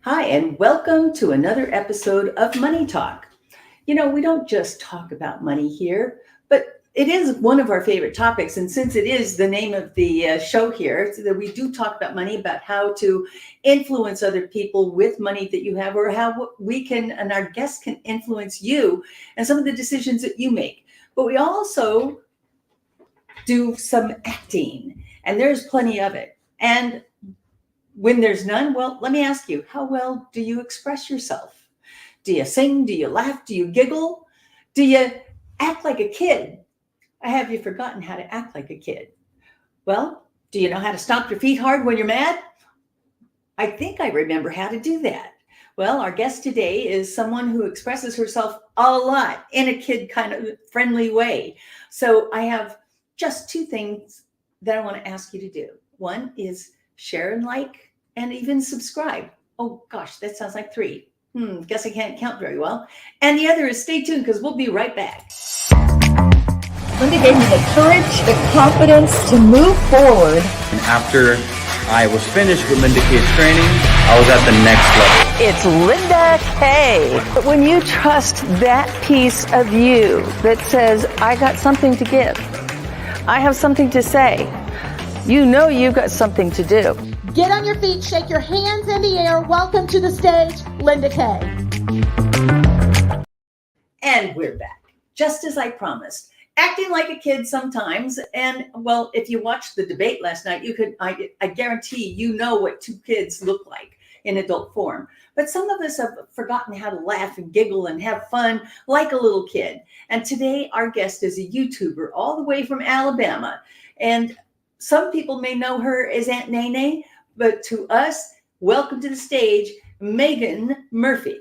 Hi, and welcome to another episode of Money Talk. We don't just talk about money here, but it is one of our favorite topics. And since it is the name of the show here, so that we do talk about money, about how to influence other people with money that you have, or how we can and our guests can influence you and some of the decisions that you make. But we also do some acting, and there's plenty of it. And when there's none, well, let me ask you, how well do you express yourself? Do you sing? Do you laugh? Do you giggle? Do you act like a kid? Have you forgotten how to act like a kid? Well, do you know how to stomp your feet hard when you're mad? I think I remember how to do that. Well, our guest today is someone who expresses herself a lot in a kid kind of friendly way. So I have just two things that I want to ask you to do. One is share and like, and even subscribe. Oh gosh, that sounds like three. Guess I can't count very well. And the other is stay tuned because we'll be right back. Linda gave me the courage, the confidence to move forward. And after I was finished with Linda K's training, I was at the next level. It's Linda K. But when you trust that piece of you that says, I got something to give, I have something to say, you know you've got something to do. Get on your feet, shake your hands in the air. Welcome to the stage, Linda K. And we're back, just as I promised. Acting like a kid sometimes. And well, if you watched the debate last night, I guarantee you know what two kids look like in adult form. But some of us have forgotten how to laugh and giggle and have fun like a little kid. And today our guest is a YouTuber all the way from Alabama. And some people may know her as Aunt Nae Nae, but to us, welcome to the stage, Megan Murphy.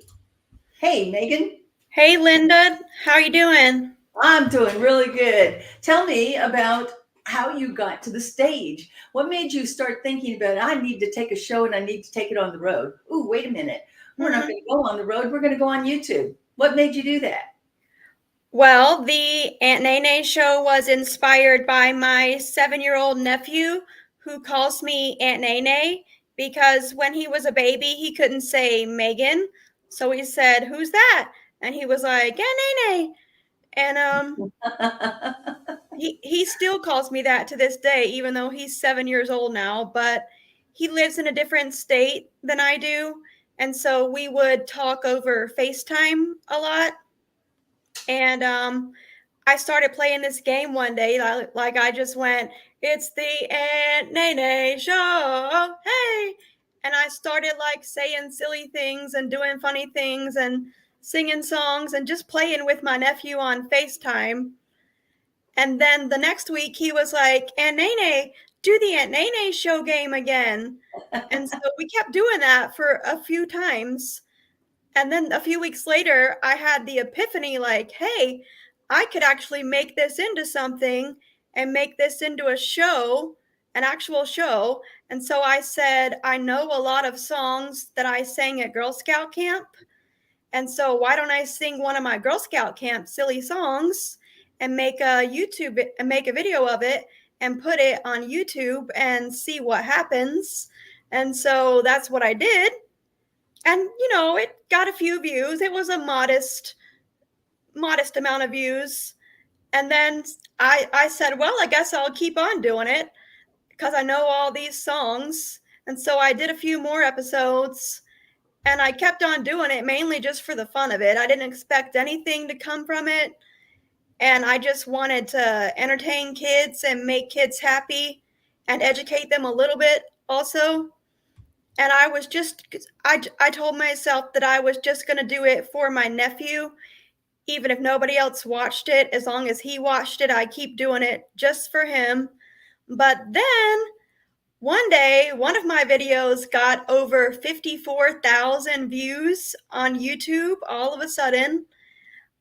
Hey, Megan. Hey, Linda. How are you doing? I'm doing really good. Tell me about how you got to the stage. What made you start thinking about, I need to take a show and I need to take it on the road? Ooh, wait a minute. We're not going to go on the road. We're going to go on YouTube. What made you do that? Well, the Aunt Nae Nae show was inspired by my 7-year-old nephew who calls me Aunt Nae Nae because when he was a baby, he couldn't say Megan. So he said, "Who's that?" And he was like, Aunt Nae Nae. And he still calls me that to this day, even though he's 7 years old now, but he lives in a different state than I do. And so we would talk over FaceTime a lot. And I started playing this game one day. Like I just went, "It's the Aunt Nae Nae show, hey!" And I started like saying silly things and doing funny things and singing songs and just playing with my nephew on FaceTime. And then the next week he was like, "Aunt Nae Nae, do the Aunt Nae Nae show game again." And so we kept doing that for a few times. And then a few weeks later, I had the epiphany like, hey, I could actually make this into something and make this into a show, an actual show. And so I said, I know a lot of songs that I sang at Girl Scout camp. And so why don't I sing one of my Girl Scout camp silly songs and make a video of it and put it on YouTube and see what happens. And so that's what I did. And, it got a few views. It was a modest amount of views. And then I said, well, I guess I'll keep on doing it because I know all these songs. And so I did a few more episodes and I kept on doing it mainly just for the fun of it. I didn't expect anything to come from it. And I just wanted to entertain kids and make kids happy and educate them a little bit also. And I told myself that I was just going to do it for my nephew, even if nobody else watched it. As long as he watched it, I keep doing it just for him. But then one day, one of my videos got over 54,000 views on YouTube all of a sudden.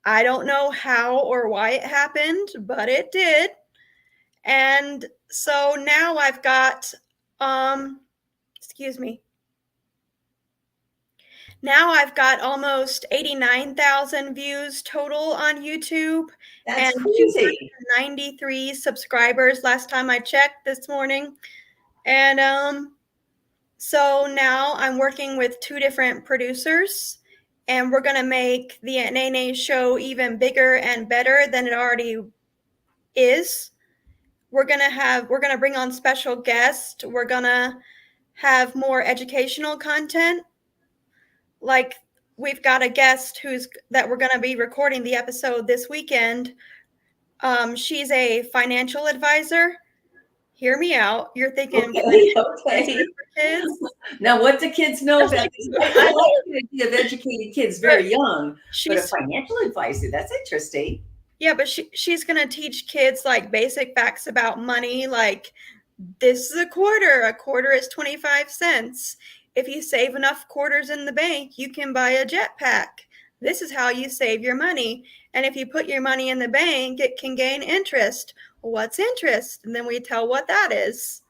I don't know how or why it happened, but it did. And so now I've got, Now I've got almost 89,000 views total on YouTube. That's and crazy. 93 subscribers last time I checked this morning. And So now I'm working with 2 different producers, and we're going to make the Nae Nae show even bigger and better than it already is. We're going to bring on special guests. We're going to have more educational content. Like, we've got a guest that we're going to be recording the episode this weekend. She's a financial advisor. Hear me out. You're thinking Okay. for kids. Now, what do kids know about this? I like the idea of educating kids very young, but a She's financial advisor, that's interesting. Yeah, but she's gonna teach kids like basic facts about money, like this is a quarter. A quarter is 25 cents. If you save enough quarters in the bank, you can buy a jetpack. This is how you save your money. And if you put your money in the bank, it can gain interest. What's interest? And then we tell what that is.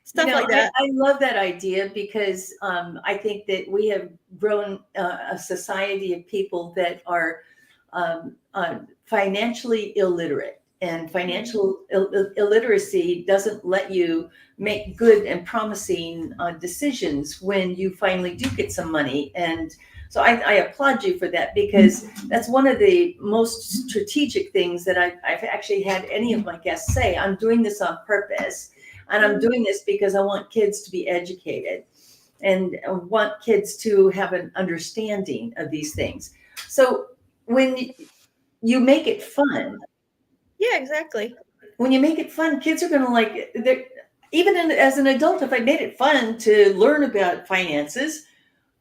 Stuff like that. I love that idea because I think that we have grown a society of people that are financially illiterate, and financial illiteracy doesn't let you make good and promising decisions when you finally do get some money. And so I applaud you for that, because that's one of the most strategic things that I've actually had any of my guests say. I'm doing this on purpose, and I'm doing this because I want kids to be educated and I want kids to have an understanding of these things. So when you make it fun, Yeah, exactly. when you make it fun, kids are going to like it. As an adult, if I made it fun to learn about finances,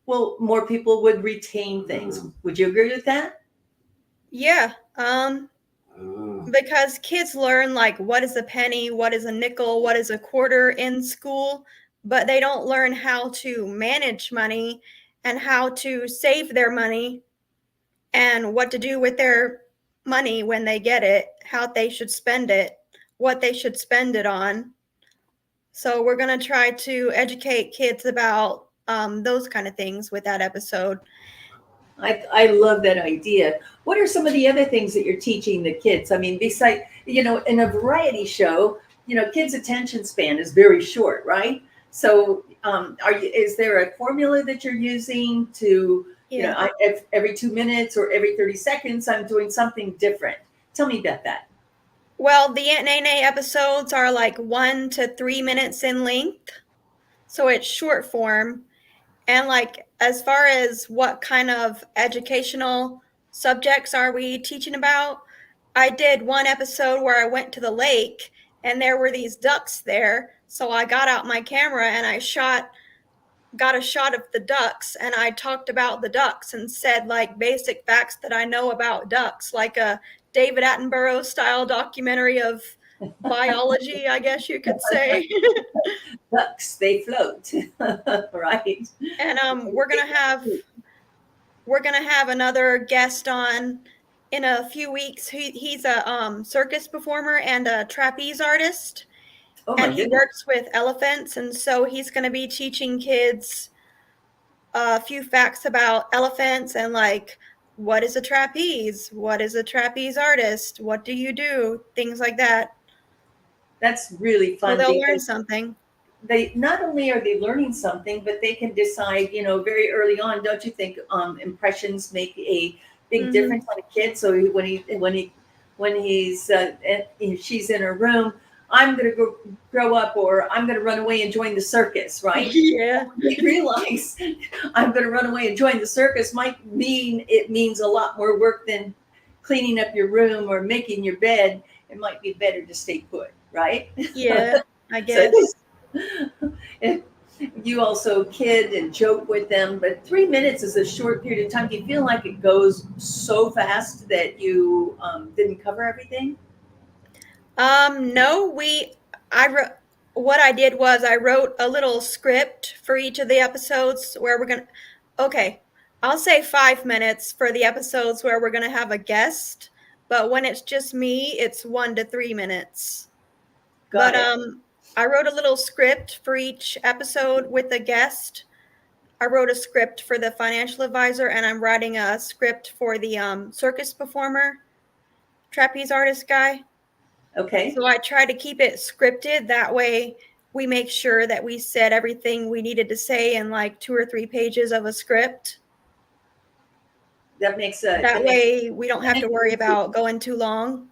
well, more people would retain things. Would you agree with that? Yeah. Because kids learn like what is a penny, what is a nickel, what is a quarter in school, but they don't learn how to manage money and how to save their money and what to do with their money when they get it, how they should spend it, what they should spend it on. So we're going to try to educate kids about those kind of things with that episode. I love that idea. What are some of the other things that you're teaching the kids? I mean, besides, in a variety show, kids' attention span is very short, right? So, is there a formula that you're using to, Yeah. every 2 minutes or every 30 seconds, I'm doing something different? Tell me about that. Well, the Aunt Nae Nae episodes are like 1 to 3 minutes in length. So it's short form. And like, as far as what kind of educational subjects are we teaching about, I did one episode where I went to the lake and there were these ducks there. So I got out my camera and I got a shot of the ducks, and I talked about the ducks and said like basic facts that I know about ducks, like a David Attenborough style documentary of biology, I guess you could say. Ducks, they float, right? And we're gonna have another guest on in a few weeks. He's a circus performer and a trapeze artist, Oh my and he goodness. works with elephants, and so he's going to be teaching kids a few facts about elephants and like what is a trapeze, what is a trapeze artist, what do you do, things like that. That's really So fun they'll learn because something. they not only are they learning something, but they can decide, very early on. Don't you think impressions make a big difference on a kid? So when she's in her room, I'm going to grow up, or I'm going to run away and join the circus, right? Yeah. They realize I'm going to run away and join the circus might mean it means a lot more work than cleaning up your room or making your bed. It might be better to stay put, right? Yeah, I So guess. you also kid and joke with them, but 3 minutes is a short period of time. Do you feel like it goes so fast that you didn't cover everything? No, what I did was I wrote a little script for each of the episodes where okay, I'll say 5 minutes for the episodes where we're gonna have a guest, but when it's just me, it's 1 to 3 minutes. Got it. I wrote a little script for each episode with a guest. I wrote a script for the financial advisor, and I'm writing a script for the circus performer, trapeze artist guy. Okay. So I try to keep it scripted. That way, we make sure that we said everything we needed to say in like 2 or 3 pages of a script. That makes That way we don't have to worry about going too long.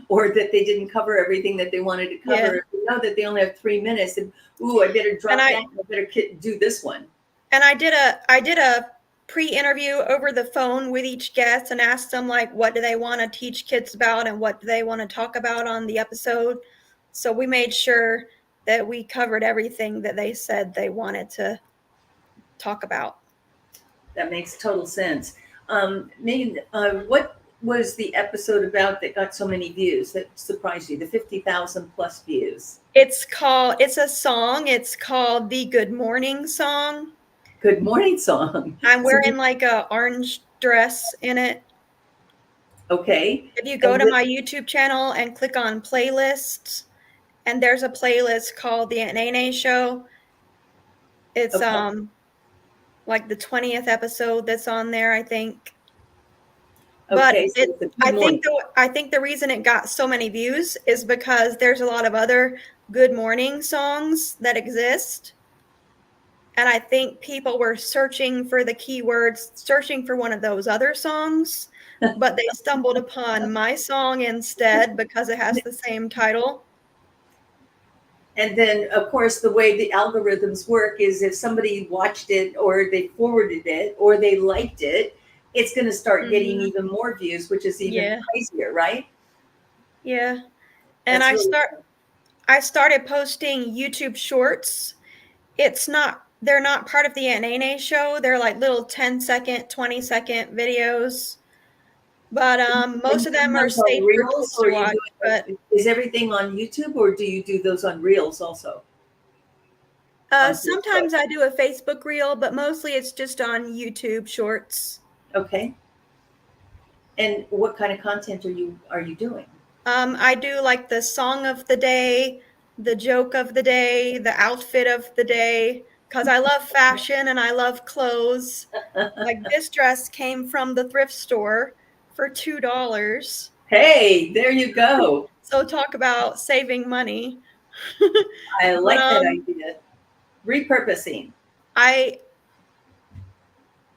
or that they didn't cover everything that they wanted to cover. Yeah. You know that they only have 3 minutes, and ooh, I better drop And that. I better do this one. And I did a pre-interview over the phone with each guest and asked them like what do they want to teach kids about and what do they want to talk about on the episode. So we made sure that we covered everything that they said they wanted to talk about. That makes total sense. Megan, what was the episode about that got so many views that surprised you? The 50,000 plus views. It's a song. It's called the Good Morning Song. Good morning song. I'm wearing like a orange dress in it. Okay. If you go to my YouTube channel and click on playlists, and there's a playlist called the Nae Nae Show. It's like the 20th episode that's on there, I think. But okay, so I think the reason it got so many views is because there's a lot of other good morning songs that exist. And I think people were searching for the keywords, searching for one of those other songs, but they stumbled upon my song instead because it has the same title. And then, of course, the way the algorithms work is if somebody watched it or they forwarded it or they liked it, it's going to start getting even more views, which is even crazier, right? Yeah. And I started posting YouTube shorts. They're not part of the Nae Nae Show. They're like little 10-second, 20-second videos. But most of them are safe for kids to watch. But is everything on YouTube, or do you do those on Reels also? Sometimes I do a Facebook reel, but mostly it's just on YouTube Shorts. Okay. And what kind of content are you doing? I do like the song of the day, the joke of the day, the outfit of the day, because I love fashion and I love clothes. Like this dress came from the thrift store for $2. Hey, there you go. So talk about saving money. I like that idea. Repurposing.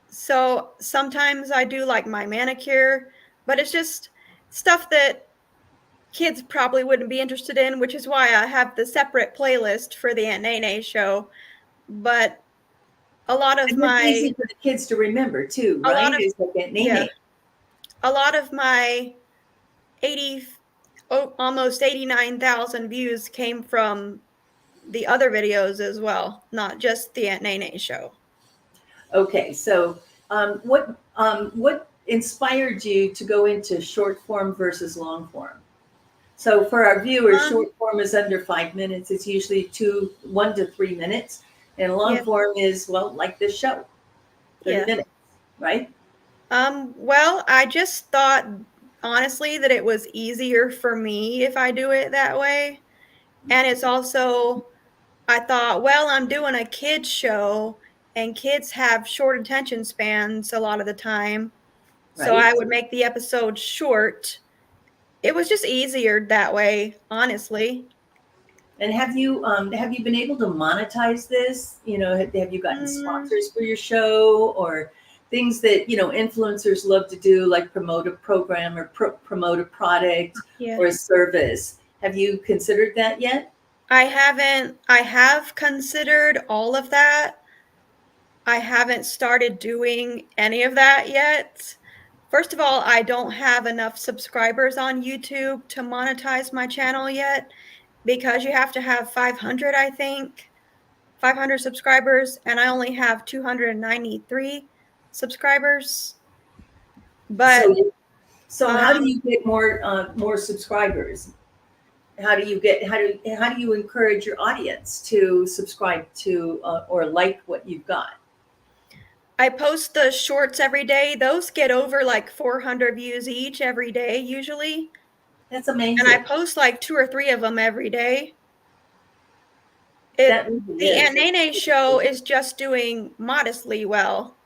So sometimes I do like my manicure, but it's just stuff that kids probably wouldn't be interested in, which is why I have the separate playlist for the Nae Nae Show. But a lot of it's easy for the kids to remember too, right? A lot of my almost 89,000 views came from the other videos as well, not just the Nae Nae Show. Okay, so what inspired you to go into short form versus long form? So for our viewers, short form is under 5 minutes. It's usually 1 to 3 minutes, and long form is like this show, 30 minutes, right? Well, I just thought honestly that it was easier for me if I do it that way, and it's also I thought, well, I'm doing a kids show, and kids have short attention spans a lot of the time. So I would make the episode short. It was just easier that way, honestly. And have you been able to monetize this? You know, have you gotten sponsors for your show, or things that, you know, influencers love to do, like promote a program or promote a product or a service? Have you considered that yet? I haven't. I have considered all of that. I haven't started doing any of that yet. First of all, I don't have enough subscribers on YouTube to monetize my channel yet, because you have to have 500, I think, 500 subscribers, and I only have 293 subscribers. But so how do you get more subscribers? How do you encourage your audience to subscribe to or like what you've got? I post the shorts every day. Those get over like 400 views each every day, usually. That's amazing. And I post like 2 or 3 of them every day. The Nae Nae Show is just doing modestly well.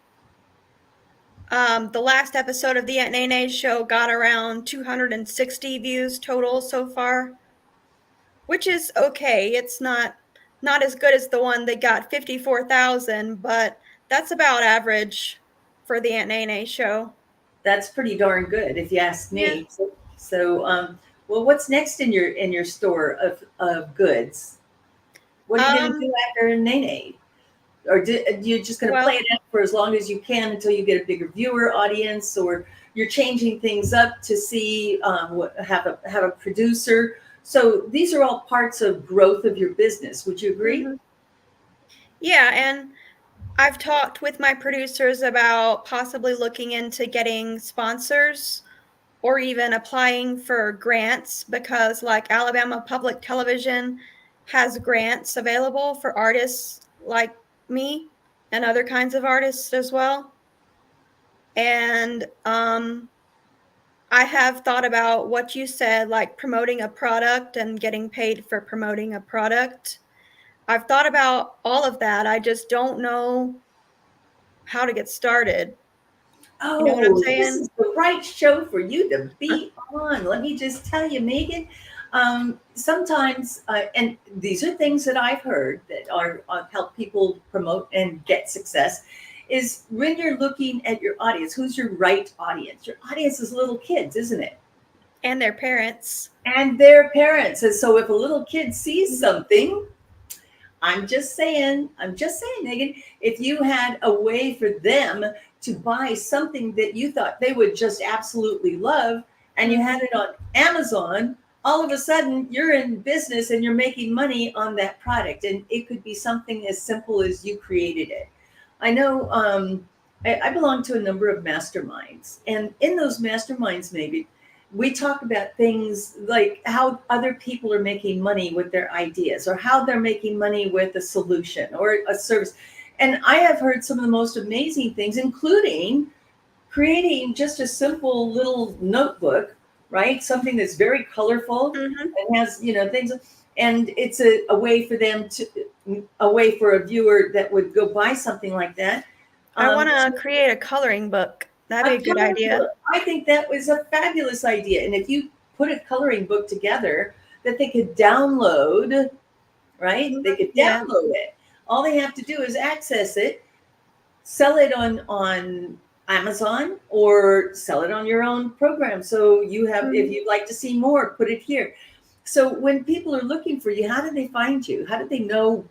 The last episode of the Nae Nae Show got around 260 views total so far. which is okay. It's not as good as the one that got 54,000, but that's about average for the Aunt Nae Nae show. That's pretty darn good, if you ask Yeah. me. Well, what's next in your store of goods? What are you going to Um, do after Nene? Or you just going to play well, it out for as long as you can until you get a bigger viewer audience, or you're changing things up to see have a producer? So these are all parts of growth of your business. Would you agree? mhm. Yeah, and I've talked with my producers about possibly looking into getting sponsors or even applying for grants because, like, Alabama Public Television has grants available for artists like me and other kinds of artists as well. And I have thought about what you said, like promoting a product and getting paid for promoting a product. I've thought about all of that. I just don't know how to get started. You know what I'm Oh, this saying? is the right show for you to be on. Let me just tell you, Megan. Sometimes, and these are things that I've heard that are help people promote and get success. Is when you're looking at your audience, who's your right audience? Your audience is little kids, isn't it? And their parents. And their parents. And so, if a little kid sees Mhm. something, I'm just saying, Megan, if you had a way for them to buy something that you thought they would just absolutely love and you had Mhm. it on Amazon, all of a sudden you're in business and you're making money on that product. And it could be something as simple as you created it. I know I belong to a number of masterminds, and in those masterminds, maybe we talk about things like how other people are making money with their ideas or how they're making money with a solution or a service. And I have heard some of the most amazing things, including creating just a simple little notebook, right? Something that's very colorful Mhm. and has, things. And it's a way for them to, a way for a viewer that would go buy something like that. I want To to create a coloring book. That'd be a a good coloring idea. book. I think that was a fabulous idea. And if you put a coloring book together that they could download, right? Mhm. They could Yeah. download it. All they have to do is access it, sell it on Amazon or sell it on your own program. So you have, if Mhm. you'd like to see more, put it here. So when people are looking for you, how do they find you? How do they know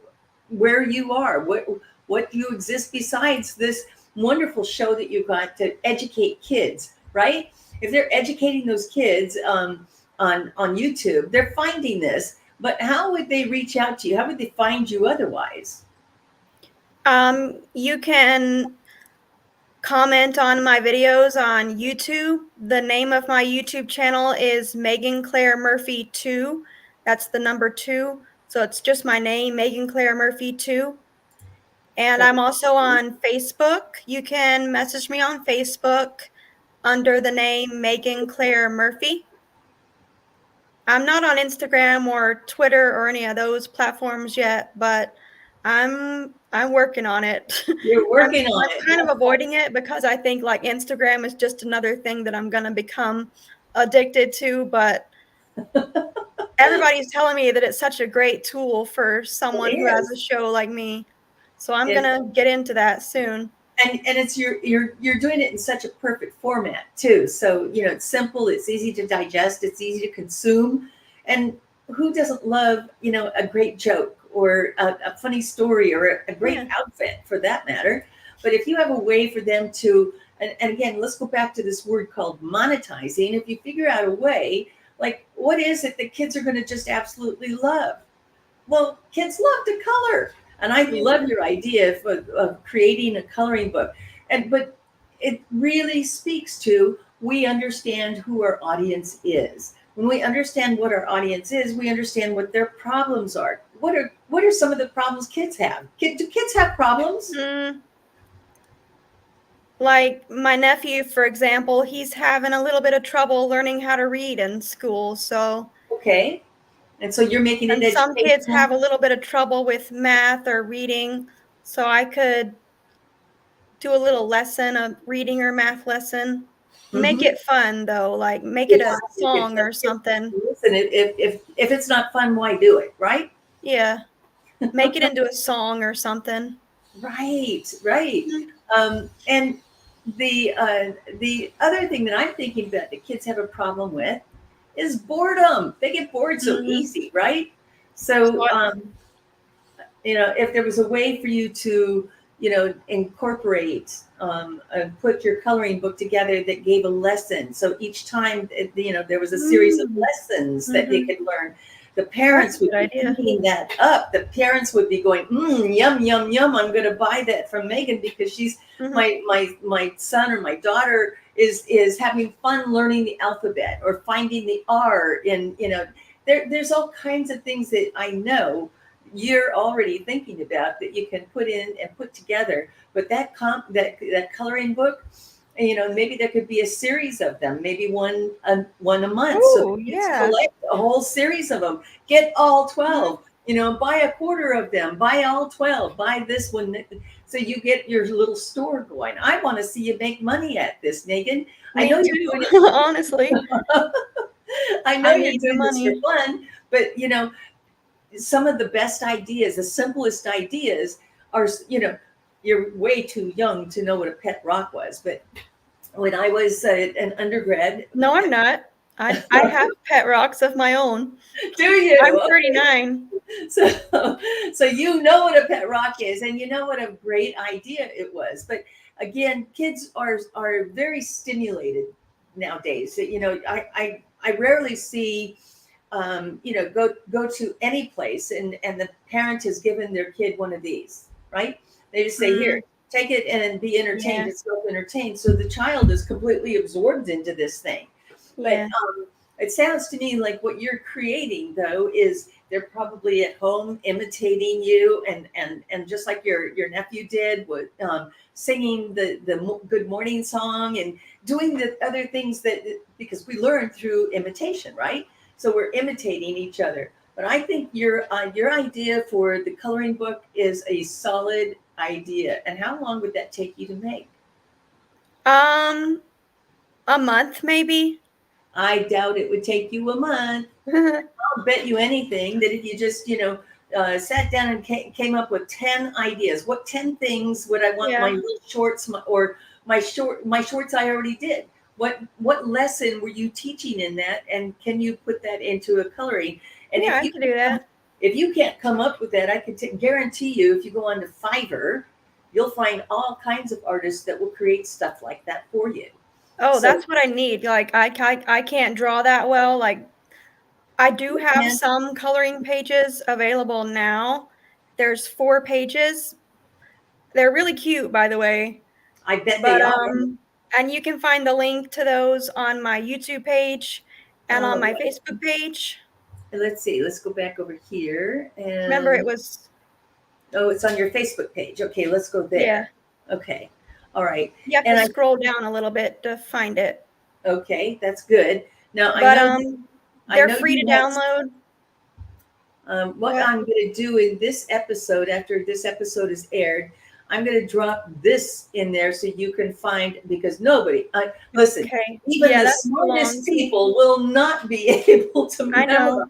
where you are? What you exist besides this wonderful show that you got to educate kids, right? If they're educating those kids on YouTube, they're finding this. But how would they reach out to you? How would they find you otherwise? You can comment on my videos on YouTube. The name of my YouTube channel is Megan Claire Murphy 2. That's the number 2. So it's just my name, Megan Claire Murphy 2. And I'm also on Facebook. You can message me on Facebook under the name Megan Claire Murphy. I'm not on Instagram or Twitter or any of those platforms yet, but I'm working on it. You're I'm, working on I'm it. kind of avoiding it because I think like Instagram is just another thing that I'm gonna become addicted to. But everybody's telling me that it's such a great tool for It someone who has a is. show like me. So I'm It, gonna get into that soon. and it's you're doing it in such a perfect format too. So it's simple, it's easy to digest, it's easy to consume, and who doesn't love a great joke or a funny story or a great Yeah. outfit for that matter? But if you have a way for them to, and again, let's go back to this word called monetizing. If you figure out a way, like what is it that kids are going to just absolutely love? Well, kids love to color, and I Yeah. love your idea of creating a coloring book. But it really speaks to, we understand who our audience is. When we understand what our audience is, we understand what their problems are. What are some of the problems kids have? Do kids have problems? Mm, like my nephew, for example, he's having a little bit of trouble learning how to read in school. So, Okay, and so you're making it and some kids educational. have a little bit of trouble with math or reading. So I could do a little lesson, a reading or math lesson. Make Mhm. it fun though, like make it It a has to. song or something. Listen, if it's not fun, why do it, right? Yeah. Make it into a song or something. Right, right. Mhm. And the other thing that I'm thinking about that kids have a problem with is boredom. They get bored so Mhm. easy, right? So So if there was a way for you to, incorporate put your coloring book together that gave a lesson. So each time, there was a series of lessons that they Mhm. could learn. The That's parents a would good be idea. eating that up. The parents would be going, yum, yum, yum. I'm going to buy that from Megan because she's Mhm. my son or my daughter is having fun learning the alphabet or finding the R in, there's all kinds of things that I know you're already thinking about that you can put in and put together. But that coloring book, maybe there could be a series of them, maybe one a month, so the Oh, kids yeah. collect a whole series of them. Get all Mhm. 12. Buy a quarter of them. Buy all 12. Buy this one. So you get your little store going. I want to see you make money at this, Megan. I Me know you're too, doing honestly. it. I know I you're need the doing this for money. fun, but some of the best ideas, the simplest ideas are, you're way too young to know what a pet rock was. But when I was an undergrad, No, I'm not. I have pet rocks of my own. do you? I'm Okay. 39. So you know what a pet rock is, and you know what a great idea it was. But again, kids are very stimulated nowadays. I rarely see go to any place and the parent has given their kid one of these, right? They just say, Mm, here, take it and be entertained. yeah, It's self-entertained. So the child is completely absorbed into this thing. But yeah. it sounds to me like what you're creating though is they're probably at home imitating you and just like your nephew did with singing the good morning song and doing the other things that because we learn through imitation, right? So we're imitating each other. But I think your idea for the coloring book is a solid idea. And how long would that take you to make? Um, a month maybe? I doubt it would take you a month. I'll bet you anything that if you just, sat down and came up with 10 ideas, what 10 things would I want my Yeah. little shorts or my shorts I already did. What lesson were you teaching in that? And can you put that into a coloring? And Yeah, I can do that. if you can't come up with that, I can guarantee you, if you go on to Fiverr, you'll find all kinds of artists that will create stuff like that for you. Oh, So that's what I need. Like, I can't draw that well. Like, I do you have can, some coloring pages available now. There's 4 pages. They're really cute, by the way. I bet they But, are. and you can find the link to those on my YouTube page and on my Right. Facebook page. Let's see. Let's go back over here. Remember, it And was, oh, it's on your Facebook page. Okay, let's go yeah, there. Okay. All right. you have to And scroll down a little bit to find it. okay, that's good. Now But, I they're know free to you had download. what What? I'm going to do in this episode, after this episode is aired, I'm going to drop this in there so you can find, because listen, Okay. even Yeah, the that smartest belongs. people will not be able to I know. memorize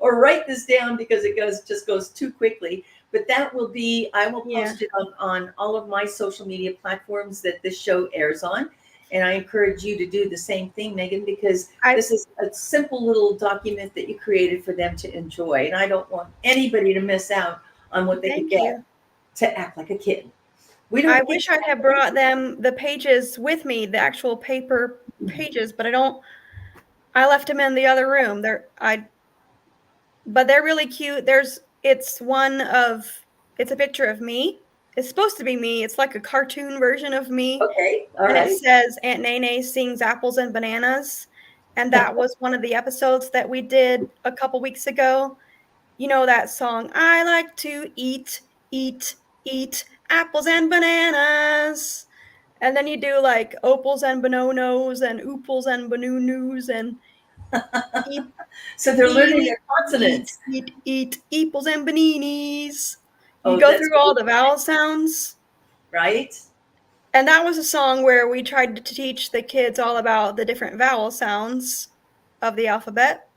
or write this down because it just goes too quickly. But I will Yeah. post it on all of my social media platforms that this show airs on. And I encourage you to do the same thing, Megan, because I this is a simple little document that you created for them to enjoy. And I don't want anybody to miss out on what they could thank get you. to act like a kid. We I don't get wish to I'd have brought them the pages with me, the actual paper pages, but I don't. I left them in the other room. But they're really cute. It's a picture of me. It's supposed to be me. It's like a cartoon version of me, okay. All and it right. says Aunt Nae Nae sings apples and bananas, and that was one of the episodes that we did a couple weeks ago. You know that song, I like to eat, eat apples and bananas. And then you do like opals and bononos and ooples and bonunus and eat, So they're learning eat, their consonants. eat, eeples and baninis. You Oh, go that's through all great, the vowel sounds. right? And that was a song where we tried to teach the kids all about the different vowel sounds of the alphabet.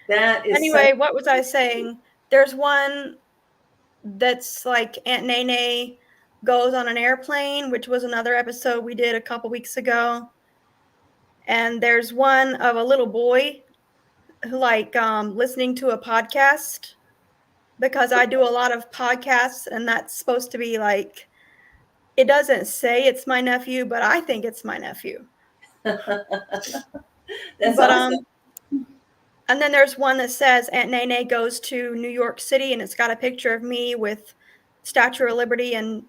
That is Anyway, such. what was I saying? There's one that's like Aunt Nae Nae goes on an airplane, which was another episode we did a couple weeks ago. And there's one of a little boy who listening to a podcast, because I do a lot of podcasts, and that's supposed to be like, it doesn't say it's my nephew, but I think it's my nephew. That's But awesome. and then there's one that says Aunt Nae Nae goes to New York City, and it's got a picture of me with Statue of Liberty and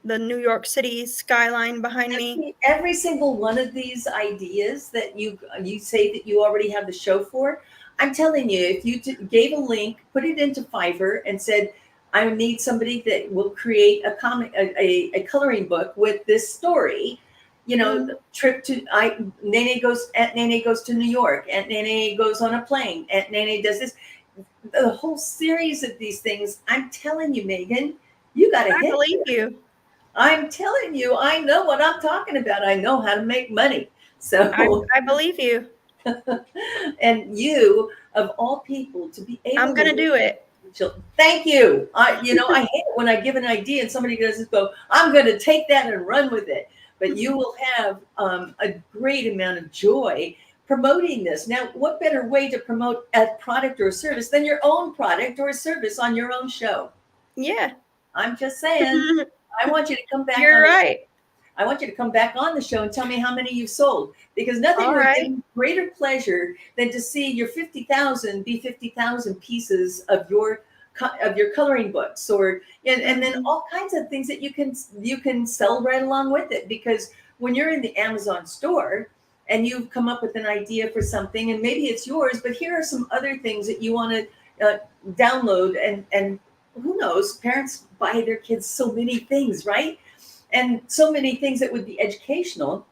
the New York City skyline behind me. Every single one of these ideas that you say that you already have the show for, I'm telling you, if you gave a link, put it into Fiverr, and said, "I need somebody that will create a comic, a coloring book with this story." You know, trip to Aunt Nae Nae goes to New York. Aunt Nae Nae goes on a plane. Aunt Nae Nae does this. The whole series of these things. I'm telling you, Megan, you got to I hit. believe you. I'm telling you, I know what I'm talking about. I know how to make money. So, I believe you. and you, of all people, to be able I'm gonna do it. Thank you. I hate it when I give an idea and somebody doesn't go, I'm going to take that and run with it. But you will have a great amount of joy promoting this. Now, what better way to promote a product or a service than your own product or service on your own show? Yeah. I'm just saying. I want you to come back. You're right. I want you to come back on the show and tell me how many you've sold, because nothing All would right. give me greater pleasure than to see your 50,000 be 50,000 pieces of your coloring books, and then all kinds of things that you can sell right along with it. Because when you're in the Amazon store and you've come up with an idea for something, and maybe it's yours, but here are some other things that you want to download, and who knows, parents buy their kids so many things, right? And so many things that would be educational,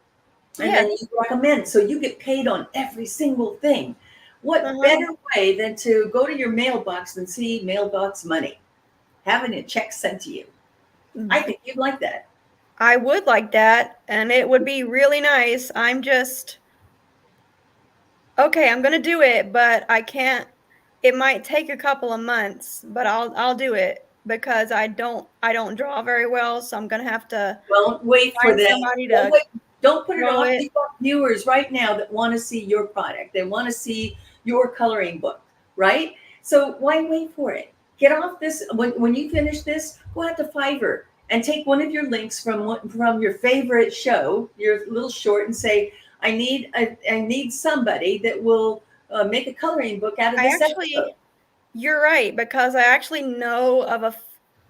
and then you recommend, so you get paid on every single thing. What better way than to go to your mailbox and see mailbox money, having a check sent to you? I think you'd like that. I would like that, and it would be really nice. I'm just okay. I'm gonna do it, but I can't. It might take a couple of months, but I'll do it because I don't draw very well, so I'm gonna have to Don't wait for find that. somebody to Don't put it draw off. it. You've got viewers right now that want to see your product. They want to see your coloring book, right? So why wait for it? Get off this. When you finish this, go out to Fiverr and take one of your links from your favorite show, your little short, and say, I need somebody that will make a coloring book out of this episode. You're right, because I actually know of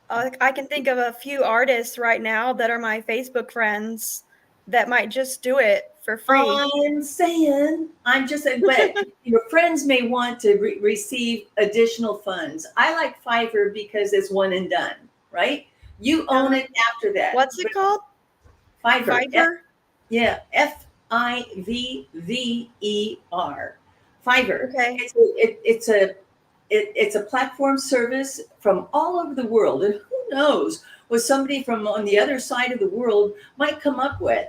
I can think of a few artists right now that are my Facebook friends that might just do it for free. I'm just saying, but your friends may want to receive additional funds. I like Fiverr because it's one and done, right? You own it after that. What's it called? Fiverr. Fiverr? Yeah, Fivver. Fiverr. Okay. It's a platform service from all over the world, and who knows what somebody from on the other side of the world might come up with.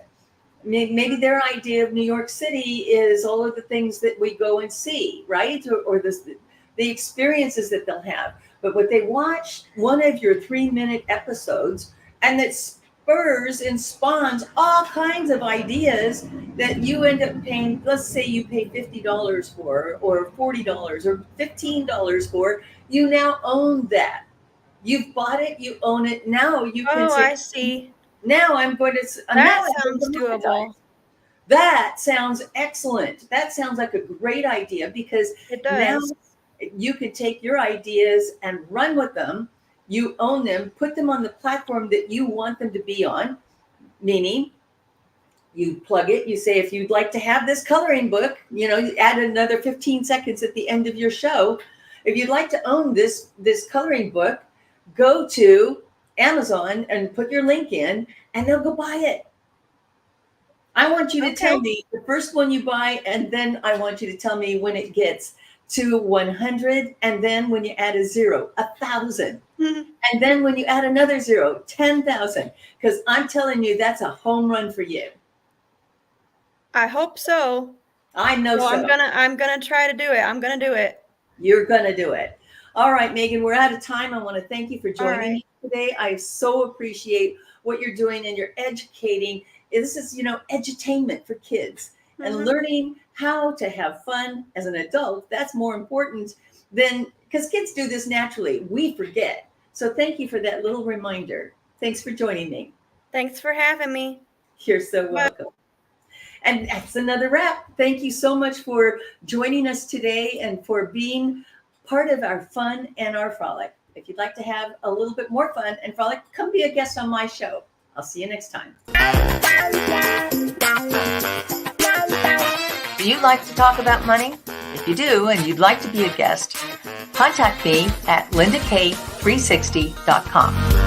Maybe their idea of New York City is all of the things that we go and see, right? Or the experiences that they'll have. But what they watch one of your 3-minute episodes, and that spurs and spawns all kinds of ideas that you end up paying. Let's say you pay $50 for, or $40 or $15 for. You now own that. You've bought it, you own it. Now you can say, I see. Now I'm going to. That sounds doable. That sounds excellent. That sounds like a great idea, because it does. Now you can take your ideas and run with them. You own them, put them on the platform that you want them to be on, meaning you plug it. You say, if you'd like to have this coloring book, you add another 15 seconds at the end of your show. If you'd like to own this coloring book, go to Amazon and put your link in, and they'll go buy it. I want you to tell me the first one you buy, and then I want you to tell me when it gets to 100. And then when you add a zero, 1,000. Mhm. And then when you add another zero, 10,000. Because I'm telling you, that's a home run for you. I hope so. I know Well, so. I'm gonna try to do it. I'm gonna do it. You're going to do it. All right, Megan, we're out of time. I want to thank you for joining me today. I so appreciate what you're doing, and you're educating. This is, edutainment for kids and Mhm. learning how to have fun as an adult. That's more important than, because kids do this naturally. We forget. So thank you for that little reminder. Thanks for joining me. Thanks for having me. You're so welcome. And that's another wrap. Thank you so much for joining us today and for being part of our fun and our frolic. If you'd like to have a little bit more fun and frolic, come be a guest on my show. I'll see you next time. Do you like to talk about money? If you do and you'd like to be a guest, contact me at lindak360.com.